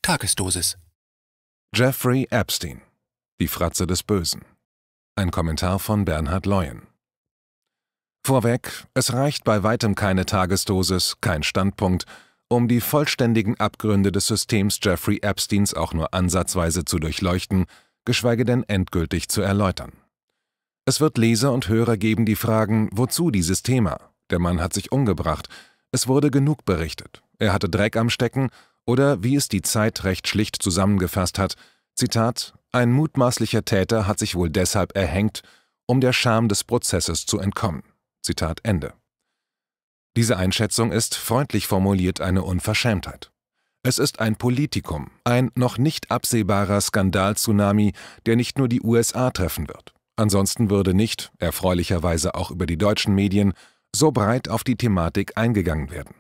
Tagesdosis. Jeffrey Epstein. Die Fratze des Bösen. Ein Kommentar von Bernhard Loyen. Vorweg, es reicht bei weitem keine Tagesdosis, kein Standpunkt, um die vollständigen Abgründe des Systems Jeffrey Epsteins auch nur ansatzweise zu durchleuchten, geschweige denn endgültig zu erläutern. Es wird Leser und Hörer geben, die fragen, wozu dieses Thema? Der Mann hat sich umgebracht. Es wurde genug berichtet. Er hatte Dreck am Stecken oder, wie es die Zeit recht schlicht zusammengefasst hat, Zitat, ein mutmaßlicher Täter hat sich wohl deshalb erhängt, um der Scham des Prozesses zu entkommen. Zitat Ende. Diese Einschätzung ist, freundlich formuliert, eine Unverschämtheit. Es ist ein Politikum, ein noch nicht absehbarer Skandal-Tsunami, der nicht nur die USA treffen wird. Ansonsten würde nicht, erfreulicherweise auch über die deutschen Medien, so breit auf die Thematik eingegangen werden.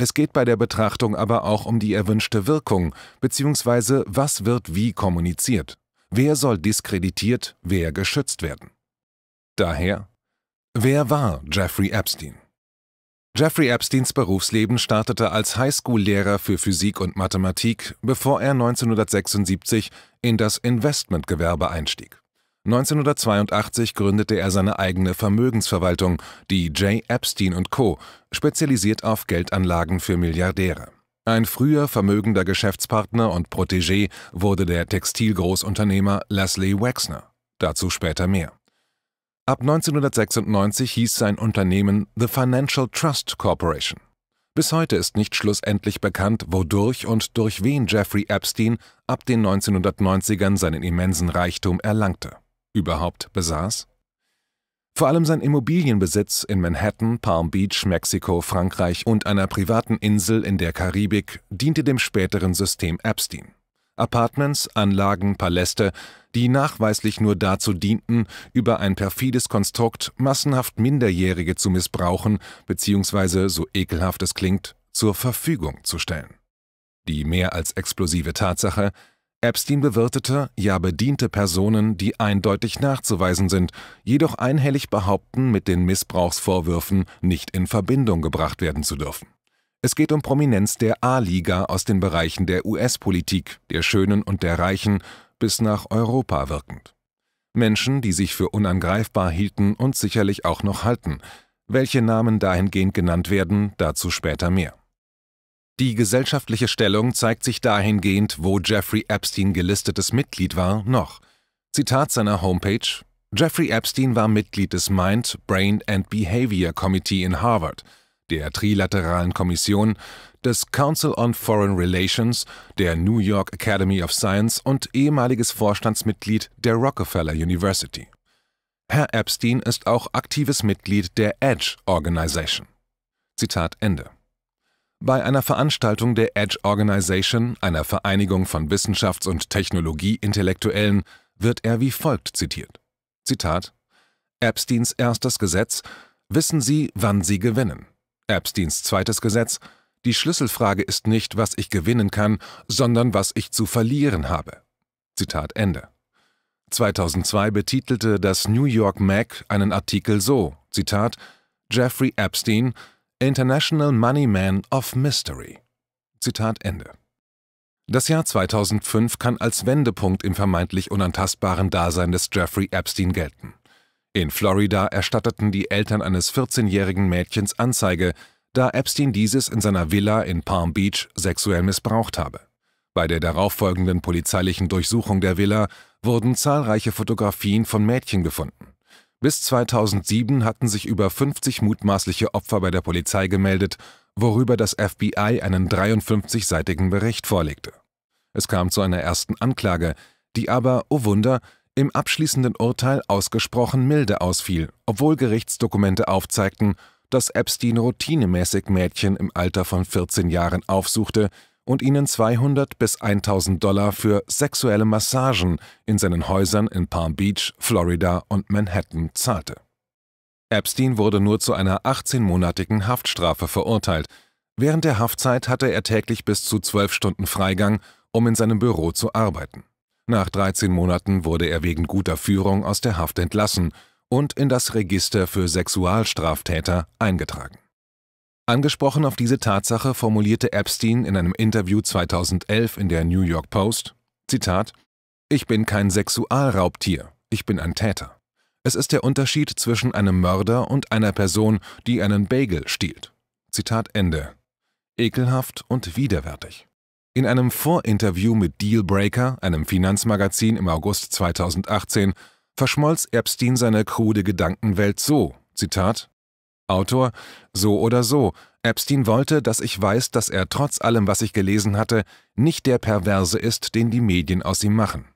Es geht bei der Betrachtung aber auch um die erwünschte Wirkung, bzw. was wird wie kommuniziert, wer soll diskreditiert, wer geschützt werden. Daher, wer war Jeffrey Epstein? Jeffrey Epsteins Berufsleben startete als Highschool-Lehrer für Physik und Mathematik, bevor er 1976 in das Investmentgewerbe einstieg. 1982 gründete er seine eigene Vermögensverwaltung, die J. Epstein & Co., spezialisiert auf Geldanlagen für Milliardäre. Ein früher vermögender Geschäftspartner und Protégé wurde der Textilgroßunternehmer Leslie Wexner. Dazu später mehr. Ab 1996 hieß sein Unternehmen The Financial Trust Corporation. Bis heute ist nicht schlussendlich bekannt, wodurch und durch wen Jeffrey Epstein ab den 1990ern seinen immensen Reichtum erlangte. Überhaupt besaß? Vor allem sein Immobilienbesitz in Manhattan, Palm Beach, Mexiko, Frankreich und einer privaten Insel in der Karibik diente dem späteren System Epstein. Appartements, Anlagen, Paläste, die nachweislich nur dazu dienten, über ein perfides Konstrukt massenhaft Minderjährige zu missbrauchen bzw., so ekelhaft es klingt, zur Verfügung zu stellen. Die mehr als explosive Tatsache: Epstein bewirtete, ja bediente Personen, die eindeutig nachzuweisen sind, jedoch einhellig behaupten, mit den Missbrauchsvorwürfen nicht in Verbindung gebracht werden zu dürfen. Es geht um Prominenz der A-Liga aus den Bereichen der US-Politik, der Schönen und der Reichen, bis nach Europa wirkend. Menschen, die sich für unangreifbar hielten und sicherlich auch noch halten. Welche Namen dahingehend genannt werden, dazu später mehr. Die gesellschaftliche Stellung zeigt sich dahingehend, wo Jeffrey Epstein gelistetes Mitglied war, noch. Zitat seiner Homepage: Jeffrey Epstein war Mitglied des Mind, Brain and Behavior Committee in Harvard, der Trilateralen Kommission, des Council on Foreign Relations, der New York Academy of Science und ehemaliges Vorstandsmitglied der Rockefeller University. Herr Epstein ist auch aktives Mitglied der Edge Organization. Zitat Ende. Bei einer Veranstaltung der Edge Organization, einer Vereinigung von Wissenschafts- und Technologie-Intellektuellen, wird er wie folgt zitiert. Zitat: Epsteins erstes Gesetz: Wissen Sie, wann Sie gewinnen. Epsteins zweites Gesetz: Die Schlüsselfrage ist nicht, was ich gewinnen kann, sondern was ich zu verlieren habe. Zitat Ende. 2002 betitelte das New York Mag einen Artikel so, Zitat: Jeffrey Epstein, International Money Man of Mystery. Zitat Ende. Das Jahr 2005 kann als Wendepunkt im vermeintlich unantastbaren Dasein des Jeffrey Epstein gelten. In Florida erstatteten die Eltern eines 14-jährigen Mädchens Anzeige, da Epstein dieses in seiner Villa in Palm Beach sexuell missbraucht habe. Bei der darauffolgenden polizeilichen Durchsuchung der Villa wurden zahlreiche Fotografien von Mädchen gefunden. Bis 2007 hatten sich über 50 mutmaßliche Opfer bei der Polizei gemeldet, worüber das FBI einen 53-seitigen Bericht vorlegte. Es kam zu einer ersten Anklage, die aber, oh Wunder, im abschließenden Urteil ausgesprochen milde ausfiel, obwohl Gerichtsdokumente aufzeigten, dass Epstein routinemäßig Mädchen im Alter von 14 Jahren aufsuchte und ihnen 200 bis 1000 $ für sexuelle Massagen in seinen Häusern in Palm Beach, Florida und Manhattan zahlte. Epstein wurde nur zu einer 18-monatigen Haftstrafe verurteilt. Während der Haftzeit hatte er täglich bis zu 12 Stunden Freigang, um in seinem Büro zu arbeiten. Nach 13 Monaten wurde er wegen guter Führung aus der Haft entlassen und in das Register für Sexualstraftäter eingetragen. Angesprochen auf diese Tatsache formulierte Epstein in einem Interview 2011 in der New York Post, Zitat, »Ich bin kein Sexualraubtier, ich bin ein Täter. Es ist der Unterschied zwischen einem Mörder und einer Person, die einen Bagel stiehlt.« Zitat Ende. Ekelhaft und widerwärtig. In einem Vorinterview mit Dealbreaker, einem Finanzmagazin im August 2018, verschmolz Epstein seine krude Gedankenwelt so, Zitat, Autor, so oder so, Epstein wollte, dass ich weiß, dass er trotz allem, was ich gelesen hatte, nicht der Perverse ist, den die Medien aus ihm machen.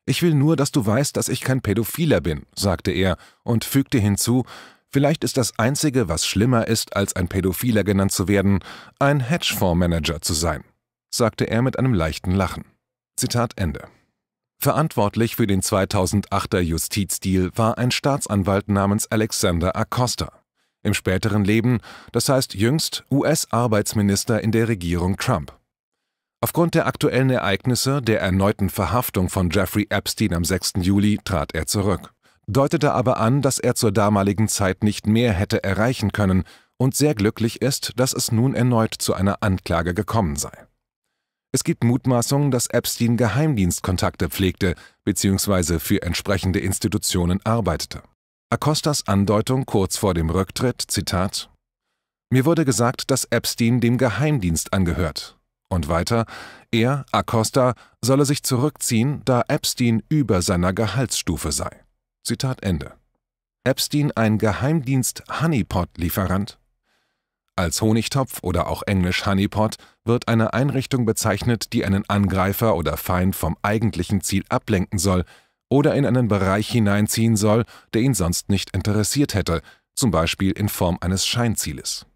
Ich will nur, dass du weißt, dass ich kein Pädophiler bin, sagte er und fügte hinzu, vielleicht ist das Einzige, was schlimmer ist, als ein Pädophiler genannt zu werden, ein Hedgefondsmanager zu sein, sagte er mit einem leichten Lachen. Zitat Ende. Verantwortlich für den 2008er Justizdeal war ein Staatsanwalt namens Alexander Acosta. Im späteren Leben, das heißt jüngst, US-Arbeitsminister in der Regierung Trump. Aufgrund der aktuellen Ereignisse der erneuten Verhaftung von Jeffrey Epstein am 6. Juli trat er zurück, deutete aber an, dass er zur damaligen Zeit nicht mehr hätte erreichen können und sehr glücklich ist, dass es nun erneut zu einer Anklage gekommen sei. Es gibt Mutmaßungen, dass Epstein Geheimdienstkontakte pflegte bzw. für entsprechende Institutionen arbeitete. Acostas Andeutung kurz vor dem Rücktritt, Zitat, »Mir wurde gesagt, dass Epstein dem Geheimdienst angehört.« Und weiter, er, Acosta, solle sich zurückziehen, da Epstein über seiner Gehaltsstufe sei. Zitat Ende. Epstein ein Geheimdienst-Honeypot-Lieferant? Als Honigtopf oder auch englisch Honeypot wird eine Einrichtung bezeichnet, die einen Angreifer oder Feind vom eigentlichen Ziel ablenken soll oder in einen Bereich hineinziehen soll, der ihn sonst nicht interessiert hätte, zum Beispiel in Form eines Scheinzieles.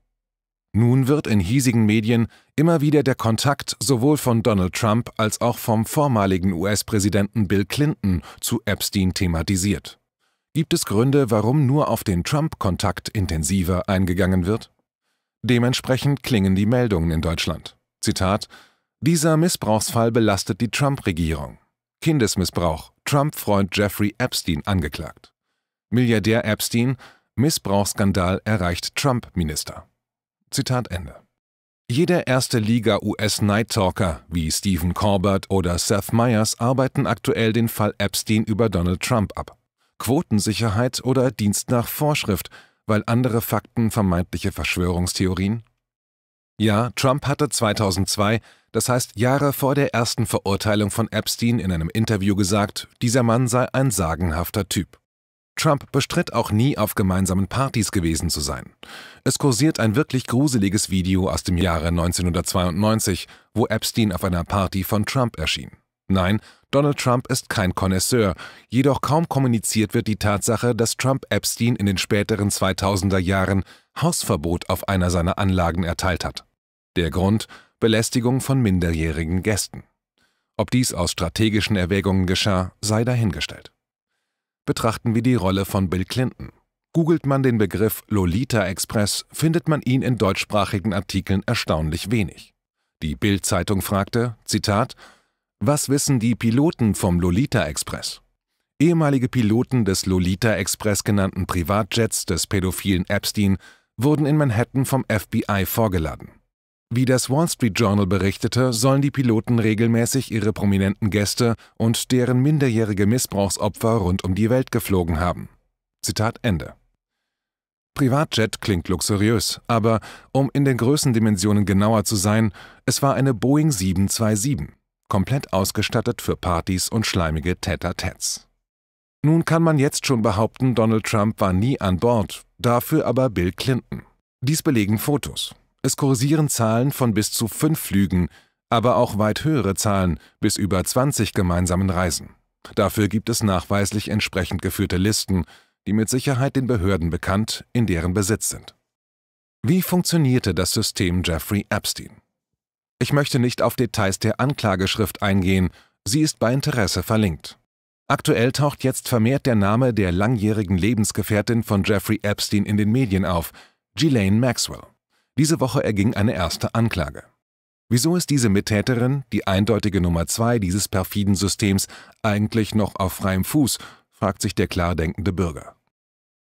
Nun wird in hiesigen Medien immer wieder der Kontakt sowohl von Donald Trump als auch vom vormaligen US-Präsidenten Bill Clinton zu Epstein thematisiert. Gibt es Gründe, warum nur auf den Trump-Kontakt intensiver eingegangen wird? Dementsprechend klingen die Meldungen in Deutschland. Zitat: Dieser Missbrauchsfall belastet die Trump-Regierung. Kindesmissbrauch, Trump-Freund Jeffrey Epstein angeklagt. Milliardär Epstein, Missbrauchsskandal erreicht Trump-Minister. Zitat Ende. Jeder Erste-Liga-US-Night-Talker wie Stephen Colbert oder Seth Meyers arbeiten aktuell den Fall Epstein über Donald Trump ab. Quotensicherheit oder Dienst nach Vorschrift, weil andere Fakten vermeintliche Verschwörungstheorien? Ja, Trump hatte 2002, das heißt Jahre vor der ersten Verurteilung von Epstein, in einem Interview gesagt, dieser Mann sei ein sagenhafter Typ. Trump bestritt auch nie, auf gemeinsamen Partys gewesen zu sein. Es kursiert ein wirklich gruseliges Video aus dem Jahre 1992, wo Epstein auf einer Party von Trump erschien. Nein, Donald Trump ist kein Connoisseur, jedoch kaum kommuniziert wird die Tatsache, dass Trump Epstein in den späteren 2000er Jahren Hausverbot auf einer seiner Anlagen erteilt hat. Der Grund: Belästigung von minderjährigen Gästen. Ob dies aus strategischen Erwägungen geschah, sei dahingestellt. Betrachten wir die Rolle von Bill Clinton. Googelt man den Begriff Lolita Express, findet man ihn in deutschsprachigen Artikeln erstaunlich wenig. Die Bild-Zeitung fragte, Zitat, »Was wissen die Piloten vom Lolita Express?« Ehemalige Piloten des Lolita Express genannten Privatjets des pädophilen Epstein wurden in Manhattan vom FBI vorgeladen. Wie das Wall Street Journal berichtete, sollen die Piloten regelmäßig ihre prominenten Gäste und deren minderjährige Missbrauchsopfer rund um die Welt geflogen haben. Zitat Ende. Privatjet klingt luxuriös, aber, um in den Größendimensionen genauer zu sein, es war eine Boeing 727, komplett ausgestattet für Partys und schleimige Tête-à-Têtes. Nun kann man jetzt schon behaupten, Donald Trump war nie an Bord, dafür aber Bill Clinton. Dies belegen Fotos. Es kursieren Zahlen von bis zu 5 Flügen, aber auch weit höhere Zahlen, bis über 20 gemeinsamen Reisen. Dafür gibt es nachweislich entsprechend geführte Listen, die mit Sicherheit den Behörden bekannt, in deren Besitz sind. Wie funktionierte das System Jeffrey Epstein? Ich möchte nicht auf Details der Anklageschrift eingehen, sie ist bei Interesse verlinkt. Aktuell taucht jetzt vermehrt der Name der langjährigen Lebensgefährtin von Jeffrey Epstein in den Medien auf, Ghislaine Maxwell. Diese Woche erging eine erste Anklage. Wieso ist diese Mittäterin, die eindeutige Nummer 2 dieses perfiden Systems, eigentlich noch auf freiem Fuß, fragt sich der klar denkende Bürger.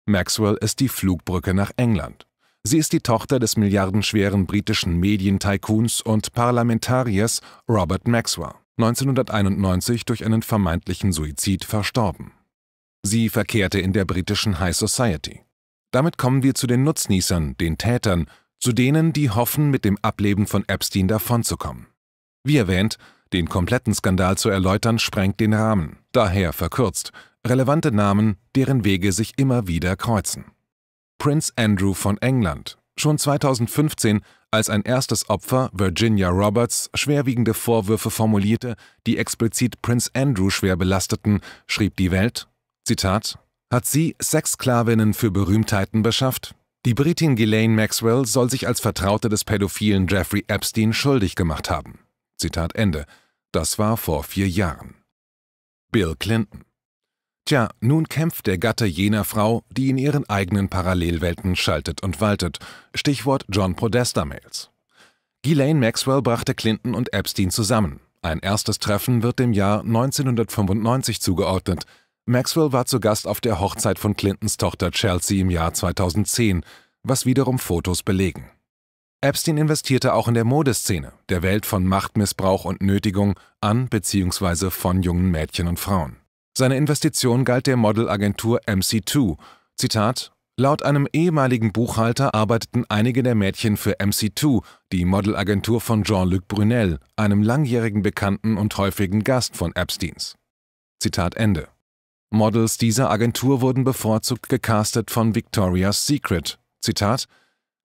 Maxwell ist die Flugbrücke nach England. Sie ist die Tochter des milliardenschweren britischen Medientycoons und Parlamentariers Robert Maxwell, 1991 durch einen vermeintlichen Suizid verstorben. Sie verkehrte in der britischen High Society. Damit kommen wir zu den Nutznießern, den Tätern, zu denen, die hoffen, mit dem Ableben von Epstein davonzukommen. Wie erwähnt, den kompletten Skandal zu erläutern, sprengt den Rahmen, daher verkürzt, relevante Namen, deren Wege sich immer wieder kreuzen. Prince Andrew von England, schon 2015, als ein erstes Opfer, Virginia Roberts, schwerwiegende Vorwürfe formulierte, die explizit Prince Andrew schwer belasteten, schrieb die Welt, Zitat, hat sie Sexsklavinnen für Berühmtheiten beschafft? Die Britin Ghislaine Maxwell soll sich als Vertraute des pädophilen Jeffrey Epstein schuldig gemacht haben. Zitat Ende. Das war vor 4 Jahren. Bill Clinton. Tja, nun kämpft der Gatte jener Frau, die in ihren eigenen Parallelwelten schaltet und waltet. Stichwort John Podesta-Mails. Ghislaine Maxwell brachte Clinton und Epstein zusammen. Ein erstes Treffen wird dem Jahr 1995 zugeordnet. Maxwell war zu Gast auf der Hochzeit von Clintons Tochter Chelsea im Jahr 2010, was wiederum Fotos belegen. Epstein investierte auch in der Modeszene, der Welt von Machtmissbrauch und Nötigung an bzw. von jungen Mädchen und Frauen. Seine Investition galt der Modelagentur MC2. Zitat: Laut einem ehemaligen Buchhalter arbeiteten einige der Mädchen für MC2, die Modelagentur von Jean-Luc Brunel, einem langjährigen Bekannten und häufigen Gast von Epsteins. Zitat Ende. Models dieser Agentur wurden bevorzugt gecastet von Victoria's Secret. Zitat: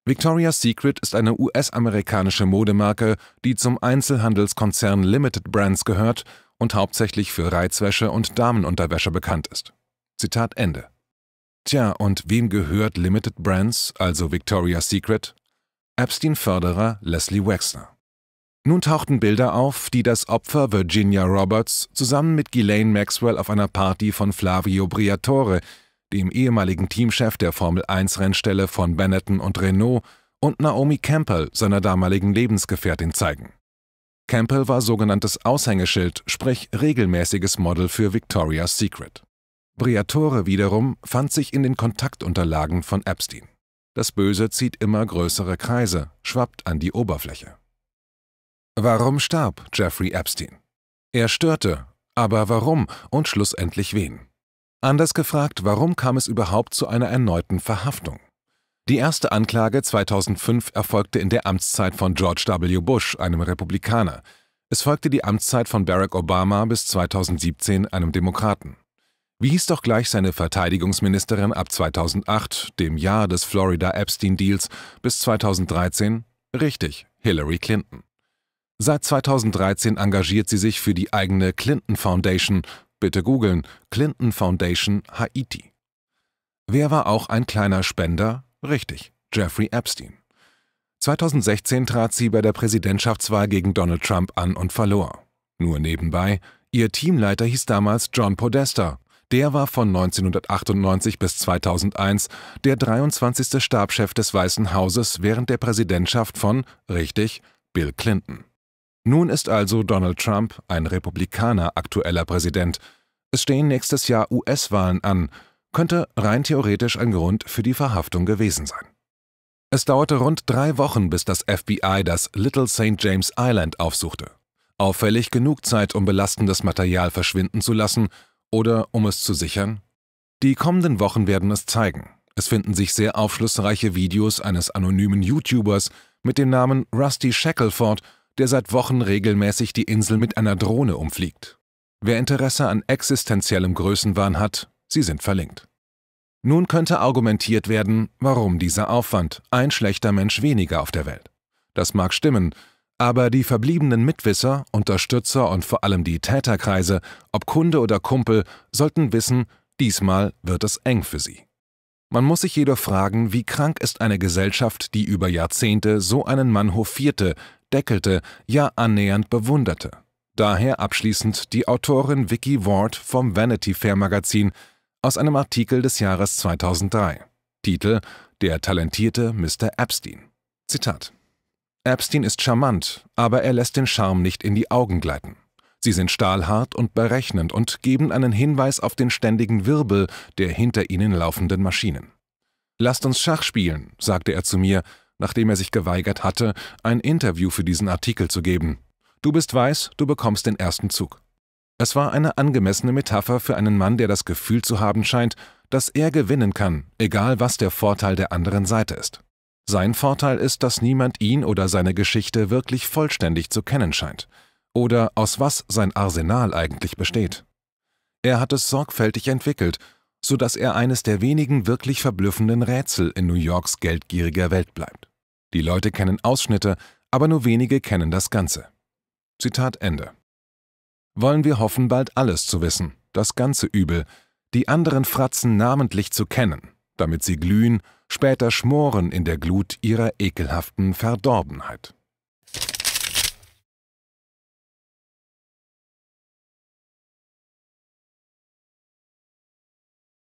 Victoria's Secret ist eine US-amerikanische Modemarke, die zum Einzelhandelskonzern Limited Brands gehört und hauptsächlich für Reizwäsche und Damenunterwäsche bekannt ist. Zitat Ende. Tja, und wem gehört Limited Brands, also Victoria's Secret? Epstein-Förderer Leslie Wexner. Nun tauchten Bilder auf, die das Opfer Virginia Roberts zusammen mit Ghislaine Maxwell auf einer Party von Flavio Briatore, dem ehemaligen Teamchef der Formel-1-Rennstelle von Benetton und Renault, und Naomi Campbell, seiner damaligen Lebensgefährtin, zeigen. Campbell war sogenanntes Aushängeschild, sprich regelmäßiges Model für Victoria's Secret. Briatore wiederum fand sich in den Kontaktunterlagen von Epstein. Das Böse zieht immer größere Kreise, schwappt an die Oberfläche. Warum starb Jeffrey Epstein? Er störte, aber warum und schlussendlich wen? Anders gefragt, warum kam es überhaupt zu einer erneuten Verhaftung? Die erste Anklage 2005 erfolgte in der Amtszeit von George W. Bush, einem Republikaner. Es folgte die Amtszeit von Barack Obama bis 2017, einem Demokraten. Wie hieß doch gleich seine Verteidigungsministerin ab 2008, dem Jahr des Florida-Epstein-Deals, bis 2013? Richtig, Hillary Clinton. Seit 2013 engagiert sie sich für die eigene Clinton Foundation, bitte googeln, Clinton Foundation Haiti. Wer war auch ein kleiner Spender? Richtig, Jeffrey Epstein. 2016 trat sie bei der Präsidentschaftswahl gegen Donald Trump an und verlor. Nur nebenbei, ihr Teamleiter hieß damals John Podesta. Der war von 1998 bis 2001 der 23. Stabschef des Weißen Hauses während der Präsidentschaft von, richtig, Bill Clinton. Nun ist also Donald Trump, ein Republikaner, aktueller Präsident. Es stehen nächstes Jahr US-Wahlen an, könnte rein theoretisch ein Grund für die Verhaftung gewesen sein. Es dauerte rund 3 Wochen, bis das FBI das Little St. James Island aufsuchte. Auffällig genug Zeit, um belastendes Material verschwinden zu lassen oder um es zu sichern? Die kommenden Wochen werden es zeigen. Es finden sich sehr aufschlussreiche Videos eines anonymen YouTubers mit dem Namen Rusty Shackelford, der seit Wochen regelmäßig die Insel mit einer Drohne umfliegt. Wer Interesse an existenziellem Größenwahn hat, sie sind verlinkt. Nun könnte argumentiert werden, warum dieser Aufwand, ein schlechter Mensch weniger auf der Welt. Das mag stimmen, aber die verbliebenen Mitwisser, Unterstützer und vor allem die Täterkreise, ob Kunde oder Kumpel, sollten wissen, diesmal wird es eng für sie. Man muss sich jedoch fragen, wie krank ist eine Gesellschaft, die über Jahrzehnte so einen Mann hofierte, deckelte, ja annähernd bewunderte. Daher abschließend die Autorin Vicky Ward vom Vanity Fair Magazin aus einem Artikel des Jahres 2003. Titel: Der talentierte Mr. Epstein. Zitat: Epstein ist charmant, aber er lässt den Charme nicht in die Augen gleiten. Sie sind stahlhart und berechnend und geben einen Hinweis auf den ständigen Wirbel der hinter ihnen laufenden Maschinen. »Lasst uns Schach spielen«, sagte er zu mir, nachdem er sich geweigert hatte, ein Interview für diesen Artikel zu geben. »Du bist weiß, du bekommst den ersten Zug.« Es war eine angemessene Metapher für einen Mann, der das Gefühl zu haben scheint, dass er gewinnen kann, egal was der Vorteil der anderen Seite ist. Sein Vorteil ist, dass niemand ihn oder seine Geschichte wirklich vollständig zu kennen scheint. Oder aus was sein Arsenal eigentlich besteht. Er hat es sorgfältig entwickelt, so dass er eines der wenigen wirklich verblüffenden Rätsel in New Yorks geldgieriger Welt bleibt. Die Leute kennen Ausschnitte, aber nur wenige kennen das Ganze. Zitat Ende. Wollen wir hoffen, bald alles zu wissen, das ganze Übel, die anderen Fratzen namentlich zu kennen, damit sie glühen, später schmoren in der Glut ihrer ekelhaften Verdorbenheit.